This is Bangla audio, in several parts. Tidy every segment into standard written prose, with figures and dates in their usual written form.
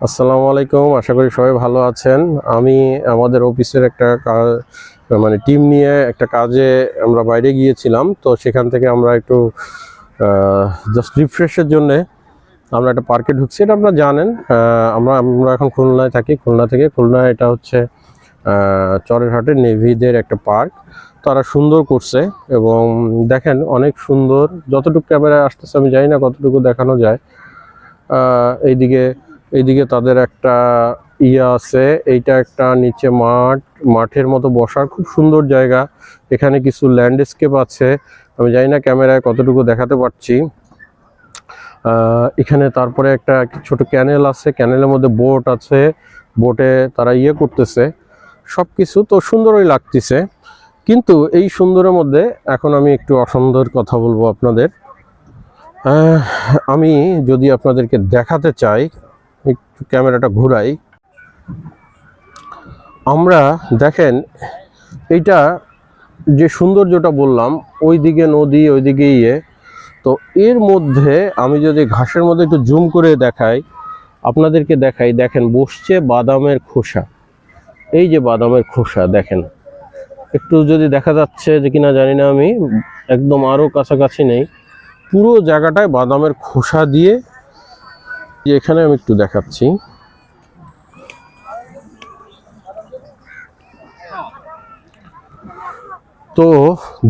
আসসালামু আলাইকুম, আশা করি সবাই ভালো আছেন। আমি আমাদের অফিসের একটা মানে টিম নিয়ে একটা কাজে আমরা বাইরে গিয়েছিলাম। তো সেখান থেকে আমরা একটু জাস্ট রিফ্রেশের জন্যে আমরা একটা পার্কে ঢুকছি। এটা আপনারা জানেন, আমরা আমরা এখন খুলনায় থাকি। খুলনা এটা হচ্ছে চরেরহাটের নেভিদের একটা পার্ক। তারা সুন্দর করছে এবং দেখেন অনেক সুন্দর। যতটুকু ক্যামেরায় আসতেছে আমি জানি না কতটুকু দেখানো যায়। এইদিকে তাদের একটা ইয়ে আছে, এইটা একটা নিচে মাঠের মতো বসার খুব সুন্দর জায়গা। এখানে কিছু ল্যান্ডস্কেপ আছে, আমি জানি না ক্যামেরায় কতটুকু দেখাতে পারছি। এখানে তারপরে একটা ছোট ক্যানেল আছে, ক্যানেলের মধ্যে বোট আছে, বোটে তারা ইয়ে করতেছে। সব কিছু তো সুন্দরই লাগতেছে, কিন্তু এই সুন্দরের মধ্যে এখন আমি একটু অসুন্দর কথা বলবো আপনাদের। আমি যদি আপনাদেরকে দেখাতে চাই, একটু ক্যামেরাটা ঘুরাই। আমরা দেখেন এইটা যে সৌন্দর্যটা বললাম, ওইদিকে নদী, ওইদিকে ইয়ে। তো এর মধ্যে আমি যদি ঘাসের মধ্যে একটু জুম করে দেখাই, আপনাদেরকে দেখাই, দেখেন বসছে বাদামের খোসা। এই যে বাদামের খোসা দেখেন, একটু যদি দেখা যাচ্ছে যে কিনা জানি না, আমি একদম আরও কাছাকাছি নেই। পুরো জায়গাটায় বাদামের খোসা দিয়ে, যে এখানে আমি একটু দেখাচ্ছি। তো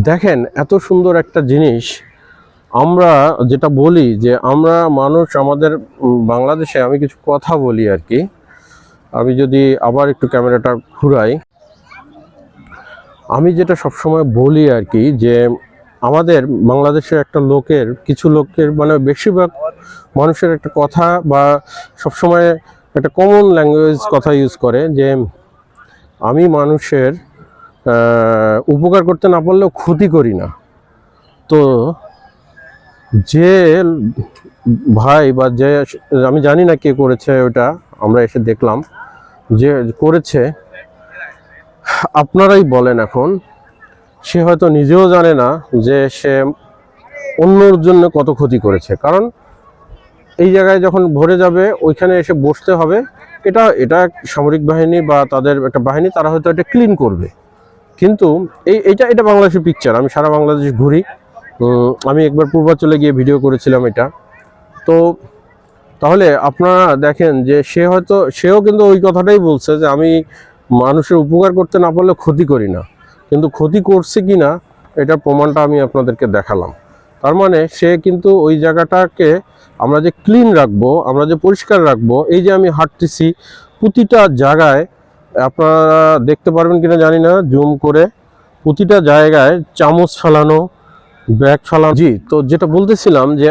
দেখেন এত সুন্দর একটা জিনিস। আমরা যেটা বলি যে আমরা মানুষ, আমাদের বাংলাদেশে, আমি কিছু কথা বলি আর কি। আমি যদি আবার একটু ক্যামেরাটা ঘুরাই, আমি যেটা সবসময় বলি আর কি, যে আমাদের বাংলাদেশের কিছু লোকের মানে বেশিরভাগ মানুষের একটা কথা, বা সবসময় একটা কমন ল্যাঙ্গুয়েজ কথা ইউজ করে, যে আমি মানুষের উপকার করতে না পারলেও ক্ষতি করি না। তো যে ভাই বা যে, আমি জানি না কে করেছে ওটা, আমরা এসে দেখলাম যে করেছে, আপনারাই বলেন এখন। সে হয়তো নিজেও জানে না যে সে অন্যর জন্য কত ক্ষতি করেছে। কারণ এই জায়গায় যখন ভরে যাবে, ওইখানে এসে বসতে হবে। এটা সামরিক বাহিনী বা তাদের একটা বাহিনী, তারা হয়তো এটা ক্লিন করবে। কিন্তু এটা বাংলাদেশের পিকচার। আমি সারা বাংলাদেশ ঘুরি। আমি একবার পূর্বাঞ্চলে গিয়ে ভিডিও করেছিলাম এটা। তো তাহলে আপনারা দেখেন যে সেও কিন্তু ওই কথাটাই বলছে, যে আমি মানুষের উপকার করতে না পারলে ক্ষতি করি না। কিন্তু ক্ষতি করছে কি না, এটার প্রমাণটা আমি আপনাদেরকে দেখালাম। তার মানে সে কিন্তু ওই জায়গাটাকে আমরা যে ক্লিন রাখবো, আমরা যে পরিষ্কার রাখবো, এই যে আমি হাঁটতেছি প্রতিটা জায়গায়, আপনারা দেখতে পারবেন কিনা জানি না জুম করে, প্রতিটা জায়গায় চামচ ফেলানো, ব্যাগ ফেলানো। জি, তো যেটা বলতেছিলাম যে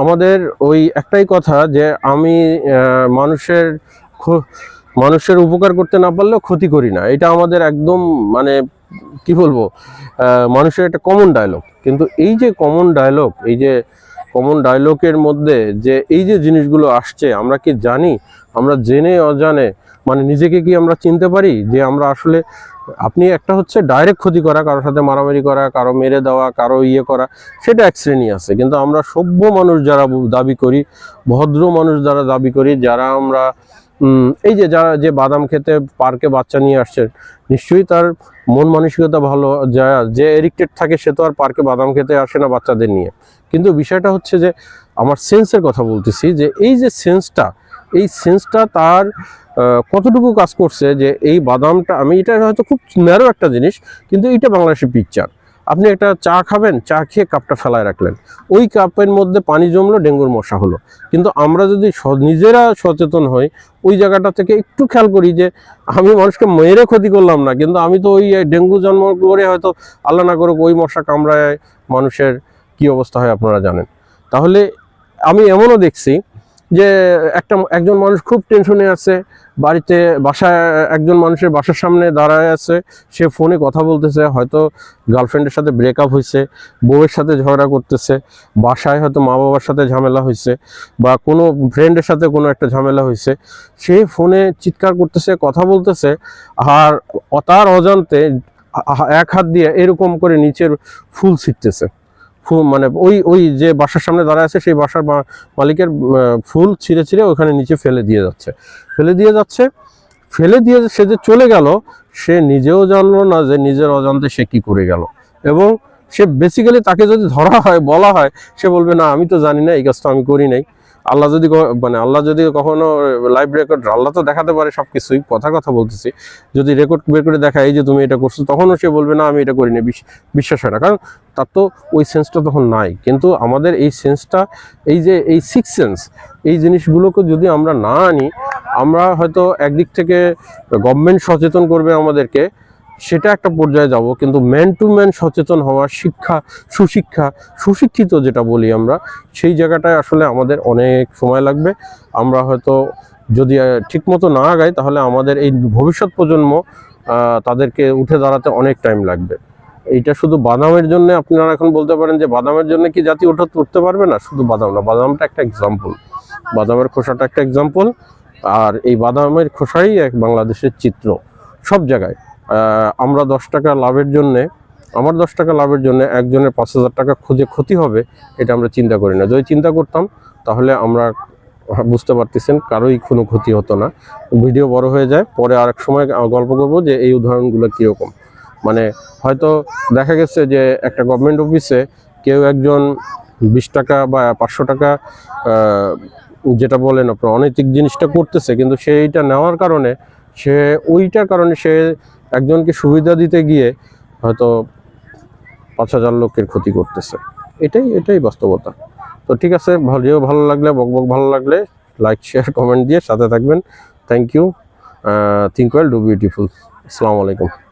আমাদের ওই একটাই কথা, যে আমি মানুষের উপকার করতে না পারলেও ক্ষতি করি না। এটা আমাদের একদম মানে কি বলবো, মানুষের একটা কমন ডায়লগ। কিন্তু এই যে কমন ডায়লগের মধ্যে যে এই যে জিনিসগুলো আসছে, আমরা কি জানি? আমরা জেনে অজানে মানে নিজেকে কি আমরা চিনতে পারি যে আমরা আসলে, আপনি একটা হচ্ছে ডাইরেক্ট ক্ষতি করা, কারোর সাথে মারামারি করা, কারো মেরে দেওয়া, কারো ইয়ে করা, সেটা এক শ্রেণী আছে। কিন্তু আমরা সভ্য মানুষ যারা দাবি করি, ভদ্র মানুষ যারা দাবি করি, যারা আমরা এই যে যে বাদাম খেতে পার্কে বাচ্চা নিয়ে আসছেন, নিশ্চয়ই তার মন মানসিকতা ভালো। যে এডিক্টেড থাকে সে তো আর পার্কে বাদাম খেতে আসে না বাচ্চাদের নিয়ে। কিন্তু বিষয়টা হচ্ছে যে আমার সেন্সের কথা বলতেছি, যে এই যে সেন্সটা তার কতটুকু কাজ করছে, যে এই বাদামটা, আমি এটা হয়তো খুব ন্যারো একটা জিনিস, কিন্তু এটা বাংলাদেশের পিকচার। আপনি একটা চা খাবেন, চা খেয়ে কাপটা ফেলায় রাখলেন, ওই কাপের মধ্যে পানি জমলো, ডেঙ্গুর মশা হলো। কিন্তু আমরা যদি নিজেরা সচেতন হই, ওই জায়গাটা থেকে একটু খেয়াল করি যে আমি মানুষকে মেরে ক্ষতি করলাম না, কিন্তু আমি তো ওই ডেঙ্গু জন্ম করে হয়তো আল্লাহ না করুক ওই মশা কামড়ায় মানুষের কি অবস্থা হয় আপনারা জানেন। তাহলে আমি এমনও দেখছি যে একজন মানুষ খুব টেনশনে আছে, বাসায় একজন মানুষের বাসার সামনে দাঁড়ায় আছে, সে ফোনে কথা বলতেছে, হয়তো গার্লফ্রেন্ডের সাথে ব্রেকআপ হয়েছে, বউয়ের সাথে ঝগড়া করতেছে, বাসায় হয়তো মা বাবার সাথে ঝামেলা হয়েছে, বা কোনো ফ্রেন্ডের সাথে কোনো একটা ঝামেলা হয়েছে, সে ফোনে চিৎকার করতেছে, কথা বলতেছে, আর তার অজান্তে এক হাত দিয়ে এরকম করে নিচের ফুল ফুল মানে ওই যে বাসার সামনে দাঁড়ায় আছে সেই বাসার মালিকের ফুল ছিঁড়ে ছিঁড়ে ওখানে নিচে ফেলে দিয়ে যাচ্ছে। ফেলে দিয়ে সে যে চলে গেল, সে নিজেও জানলো না যে নিজের অজান্তে সে কি করে গেল। এবং সে বেসিক্যালি তাকে যদি ধরা হয়, বলা হয়, সে বলবে না আমি তো জানি না, এই কাজটা আমি করি নাই। আল্লাহ যদি কখনো লাইভ রেকর্ড, আল্লাহ তো দেখাতে পারে সবকিছুই, কথা বলতেছি, যদি রেকর্ড বের করে দেখায় এই যে তুমি এটা করছো, তখনও সে বলবে না আমি এটা করিনি, বিশ্বাস হয় না, কারণ তার তো ওই সেন্সটা তখন নাই। কিন্তু আমাদের এই সেন্সটা, এই সিক্স সেন্স, এই জিনিসগুলোকে যদি আমরা না আনি, আমরা হয়তো একদিক থেকে গভর্নমেন্ট সচেতন করবে আমাদেরকে, সেটা একটা পর্যায়ে যাব, কিন্তু ম্যান টু ম্যান সচেতন হওয়া, সুশিক্ষিত যেটা বলি আমরা, সেই জায়গাটায় আসলে আমাদের অনেক সময় লাগবে। আমরা হয়তো যদি ঠিকমতো না আগাই, তাহলে আমাদের এই ভবিষ্যৎ প্রজন্ম, তাদেরকে উঠে দাঁড়াতে অনেক টাইম লাগবে। এইটা শুধু বাদামের জন্য, আপনারা এখন বলতে পারেন যে বাদামের জন্য কি জাতি উঠতে পারবে না? শুধু বাদাম না, বাদামটা একটা এক্সাম্পল, বাদামের খোসাটা একটা এক্সাম্পল, আর এই বাদামের খোসাই এক বাংলাদেশের চিত্র সব জায়গায়। আমরা 10 টাকা লাভের জন্যে, আমার 10 টাকা লাভের জন্য একজনের 5,000 টাকা ক্ষতি হবে, এটা আমরা চিন্তা করি না। যদি চিন্তা করতাম, তাহলে আমরা বুঝতে পারতেছেন কারোই কোনো ক্ষতি হতো না। ভিডিও বড় হয়ে যায়, পরে আরেক সময় গল্প করবো যে এই উদাহরণগুলো কীরকম। মানে হয়তো দেখা গেছে যে একটা গভর্নমেন্ট অফিসে কেউ একজন 20 টাকা বা 500 টাকা, যেটা বলেন আপনার অনৈতিক জিনিসটা করতেছে, কিন্তু সেইটা নেওয়ার কারণে ওইটার কারণে সে একজনকে সুবিধা দিতে গিয়ে হয়তো 5,000 লোকের ক্ষতি করতেছে। এটাই বাস্তবতা। তো ঠিক আছে, ভালো লাগলে, বকবক ভালো লাগলে লাইক, শেয়ার, কমেন্ট দিয়ে সাথে থাকবেন। Thank you. Think well, do beautiful. আসসালামু আলাইকুম।